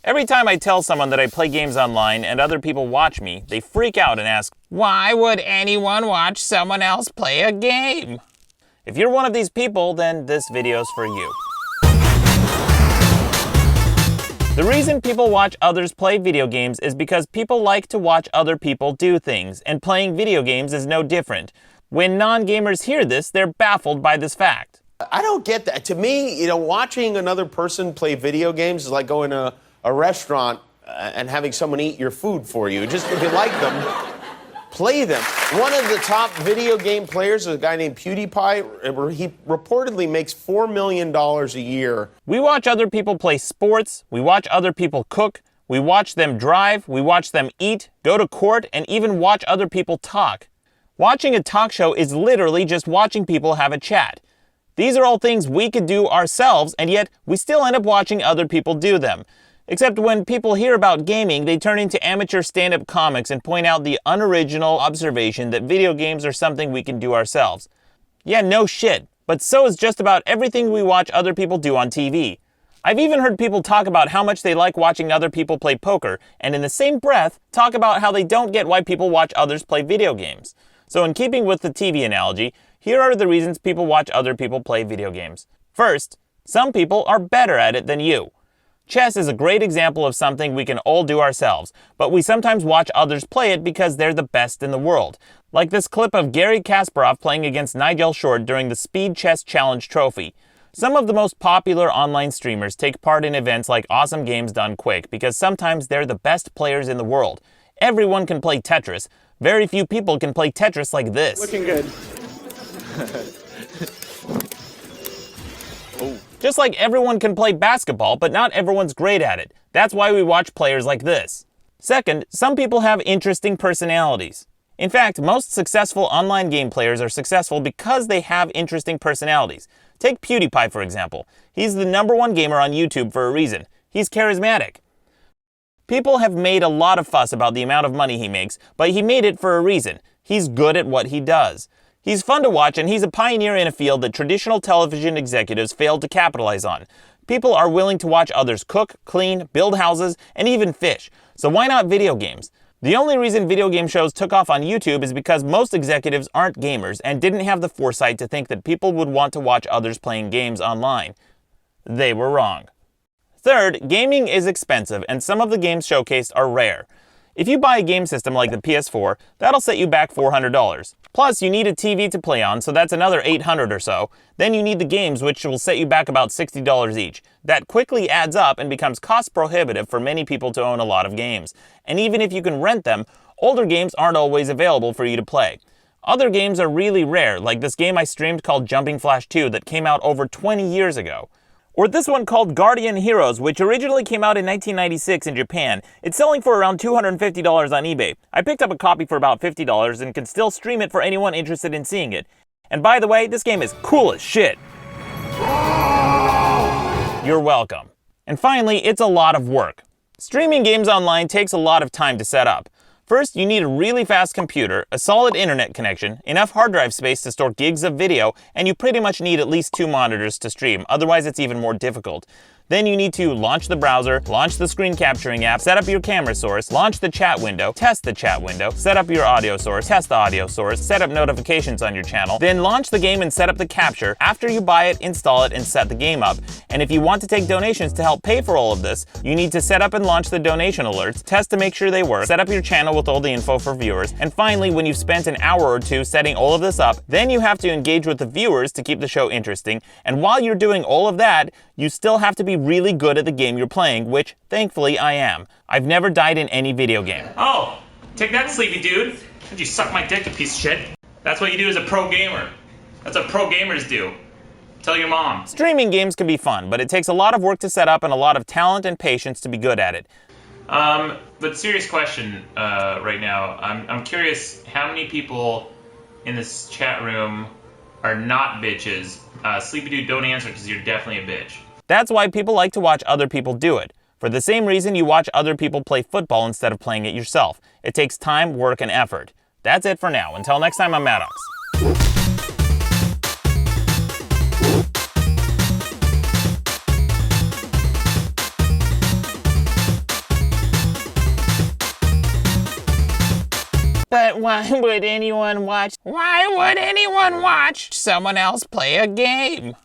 Every time I tell someone that I play games online and other people watch me, they freak out and ask, "Why would anyone watch someone else play a game?" If you're one of these people, then this video's for you. The reason people watch others play video games is because people like to watch other people do things, and playing video games is no different. When non-gamers hear this, they're baffled by this fact. I don't get that. To me, watching another person play video games is like going to a restaurant and having someone eat your food for you. Just if you like them, play them. One of the top video game players is a guy named PewDiePie. He reportedly makes $4 million a year. We watch other people play sports, we watch other people cook, we watch them drive, we watch them eat, go to court, and even watch other people talk. Watching a talk show is literally just watching people have a chat. These are all things we could do ourselves, and yet we still end up watching other people do them. Except when people hear about gaming, they turn into amateur stand-up comics and point out the unoriginal observation that video games are something we can do ourselves. Yeah, no shit, but so is just about everything we watch other people do on TV. I've even heard people talk about how much they like watching other people play poker, and in the same breath, talk about how they don't get why people watch others play video games. So in keeping with the TV analogy, here are the reasons people watch other people play video games. First, some people are better at it than you. Chess is a great example of something we can all do ourselves, but we sometimes watch others play it because they're the best in the world. Like this clip of Garry Kasparov playing against Nigel Short during the Speed Chess Challenge Trophy. Some of the most popular online streamers take part in events like Awesome Games Done Quick because sometimes they're the best players in the world. Everyone can play Tetris. Very few people can play Tetris like this. Looking good. Just like everyone can play basketball, but not everyone's great at it. That's why we watch players like this. Second, some people have interesting personalities. In fact, most successful online game players are successful because they have interesting personalities. Take PewDiePie, for example. He's the #1 gamer on YouTube for a reason. He's charismatic. People have made a lot of fuss about the amount of money he makes, but he made it for a reason. He's good at what he does. He's fun to watch, and he's a pioneer in a field that traditional television executives failed to capitalize on. People are willing to watch others cook, clean, build houses, and even fish. So why not video games? The only reason video game shows took off on YouTube is because most executives aren't gamers and didn't have the foresight to think that people would want to watch others playing games online. They were wrong. Third, gaming is expensive, and some of the games showcased are rare. If you buy a game system like the PS4, that'll set you back $400. Plus, you need a TV to play on, so that's another $800 or so. Then you need the games, which will set you back about $60 each. That quickly adds up and becomes cost prohibitive for many people to own a lot of games. And even if you can rent them, older games aren't always available for you to play. Other games are really rare, like this game I streamed called Jumping Flash 2 that came out over 20 years ago. Or this one called Guardian Heroes, which originally came out in 1996 in Japan. It's selling for around $250 on eBay. I picked up a copy for about $50 and can still stream it for anyone interested in seeing it. And by the way, this game is cool as shit. You're welcome. And finally, it's a lot of work. Streaming games online takes a lot of time to set up. First, you need a really fast computer, a solid internet connection, enough hard drive space to store gigs of video, and you pretty much need at least 2 monitors to stream, otherwise it's even more difficult. Then you need to launch the browser, launch the screen capturing app, set up your camera source, launch the chat window, test the chat window, set up your audio source, test the audio source, set up notifications on your channel, then launch the game and set up the capture. After you buy it, install it, and set the game up. And if you want to take donations to help pay for all of this, you need to set up and launch the donation alerts, test to make sure they work, set up your channel with all the info for viewers, and finally, when you've spent an hour or two setting all of this up, then you have to engage with the viewers to keep the show interesting. And while you're doing all of that, you still have to be really good at the game you're playing, which, thankfully, I am. I've never died in any video game. Oh, take that, sleepy dude. Did you suck my dick, you piece of shit? That's what you do as a pro gamer. That's what pro gamers do. Tell your mom. Streaming games can be fun, but it takes a lot of work to set up and a lot of talent and patience to be good at it. But serious question right now. I'm curious how many people in this chat room are not bitches. Sleepy dude, don't answer because you're definitely a bitch. That's why people like to watch other people do it. For the same reason you watch other people play football instead of playing it yourself. It takes time, work, and effort. That's it for now. Until next time, I'm Maddox. But why would anyone watch someone else play a game?